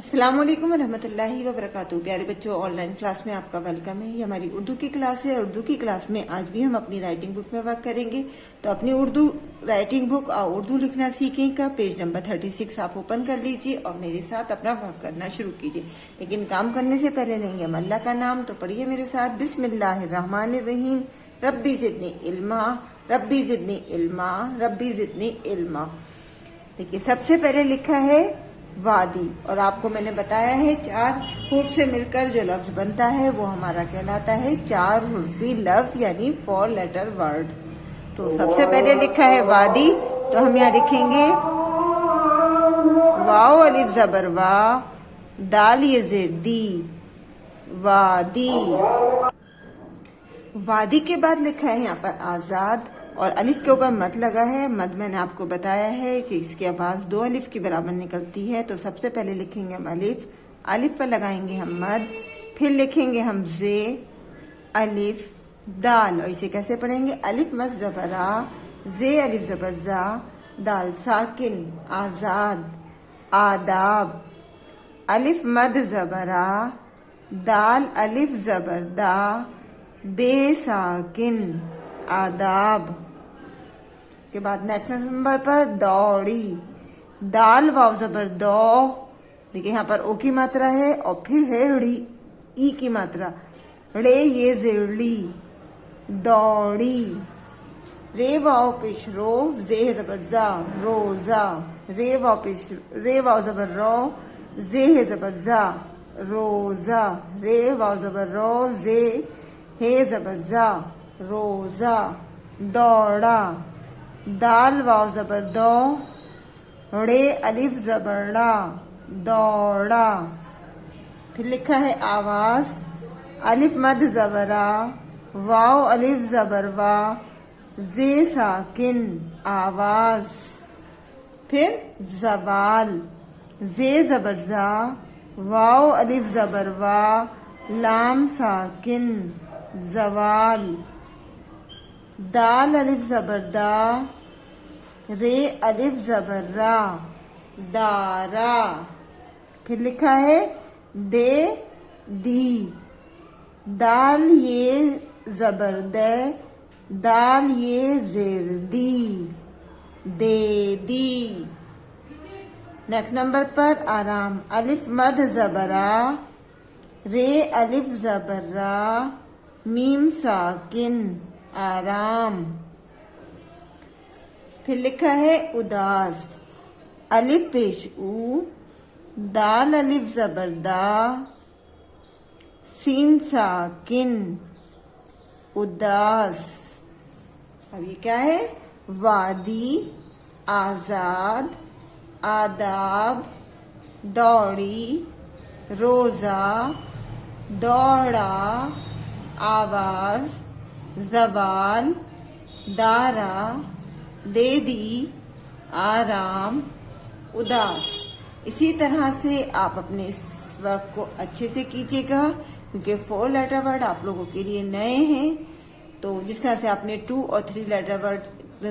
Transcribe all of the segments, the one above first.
السلام علیکم ورحمۃ اللہ وبرکاتہ۔ پیارے بچوں، آن لائن کلاس میں آپ کا ویلکم ہے۔ یہ ہماری اردو کی کلاس ہے۔ اردو کی کلاس میں آج بھی ہم اپنی رائٹنگ بک میں ورک کریں گے۔ تو اپنی اردو رائٹنگ بک اور اردو لکھنا سیکھیں کا پیج نمبر 36 آپ اوپن کر لیجئے اور میرے ساتھ اپنا ورک کرنا شروع کیجئے۔ لیکن کام کرنے سے پہلے لیں گے ہم اللہ کا نام، تو پڑھیے میرے ساتھ۔ بسم اللہ الرحمن الرحیم۔ ربی زدنی علما، ربی زدنی علما، ربی زدنی علما۔ دیکھیے سب سے پہلے لکھا ہے وادی، اور آپ کو میں نے بتایا ہے 4 حروف سے مل کر جو لفظ بنتا ہے وہ ہمارا کہلاتا ہے 4 حرفی لفظ، یعنی 4 لیٹر ورڈ۔ تو سب سے پہلے لکھا ہے وادی، تو ہم یہاں لکھیں گے واو الف زبر وا، دال یہ زیر دی، وادی۔ وادی کے بعد لکھا ہے یہاں پر آزاد، اور الف کے اوپر مد لگا ہے۔ مد میں نے آپ کو بتایا ہے کہ اس کی آواز 2 الف کی برابر نکلتی ہے۔ تو سب سے پہلے لکھیں گے ہم الف، الف پر لگائیں گے ہم مد، پھر لکھیں گے ہم زے، الف، دال۔ اور اسے کیسے پڑھیں گے؟ الف مد زبر آ، زے الف زبر زا، دال ساکن، آزاد، آداب۔ الف مد زبر آ، دال الف زبر دا، بے ساکن، آداب۔ کے بعد نیکسٹ نمبر پر دوڑی، دال واو زبر دو، دیکھیں یہاں پر او کی ماترا ہے، اور پھر ہے ڑی، ای کی ماترا، ڑے یہ زیرلی، دوڑی۔ رے واو پیش رو، زے زبر زا، روزہ، رے واو زبر رو، زے زبر زا، روزہ، رے واو زبر رو، زے ہے زبر زا، روزہ۔ دوڑا، دال واو زبر دو، ڑے الف زبر ڑا، دوڑا۔ پھر لکھا ہے آواز، الف مد زبر آ، واو الف زبر وا، زے ساکن، آواز۔ پھر زوال، زے زبر زا، واو الف زبر وا، لام ساکن، زوال۔ دال الف زبر دا، رے الف زبر را، دارا۔ پھر لکھا ہے دے دی، دال یہ زبر دے، دال یہ زیر دی، دے دی۔ نیکسٹ نمبر پر آرام، الف مد زبر آ، رے الف زبر را، میم ساکن، آرام۔ پھر لکھا ہے اداس، الف پیش او، دال الف زبر دا، سین ساکن، اداس۔ اب یہ کیا ہے؟ وادی، آزاد، آداب، دوڑی، روزہ، دوڑا، آواز، زوال، دارا، دے دی، آرام، اداس۔ اسی طرح سے آپ اپنے اس ورک کو اچھے سے کیجیے گا، کیونکہ 4 لیٹر ورڈ آپ لوگوں کے لیے نئے ہیں۔ تو جس طرح سے آپ نے 2 اور 3 لیٹر ورڈ،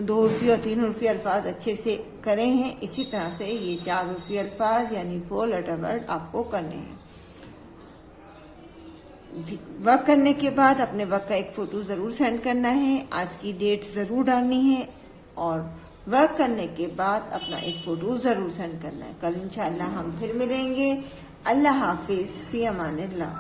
2 حرفی اور 3 حرفی الفاظ اچھے سے کرے ہیں، اسی طرح سے یہ 4 حرفی الفاظ یعنی 4 لیٹر ورڈ آپ کو کرنے ہیں۔ ورک کرنے کے بعد اپنے ورک کا ایک فوٹو ضرور سینڈ کرنا ہے، آج کی ڈیٹ ضرور ڈالنی ہے، اور ورک کرنے کے بعد اپنا ایک فوٹو ضرور سینڈ کرنا ہے۔ کل انشاءاللہ ہم پھر ملیں گے۔ اللہ حافظ، فی امان اللہ۔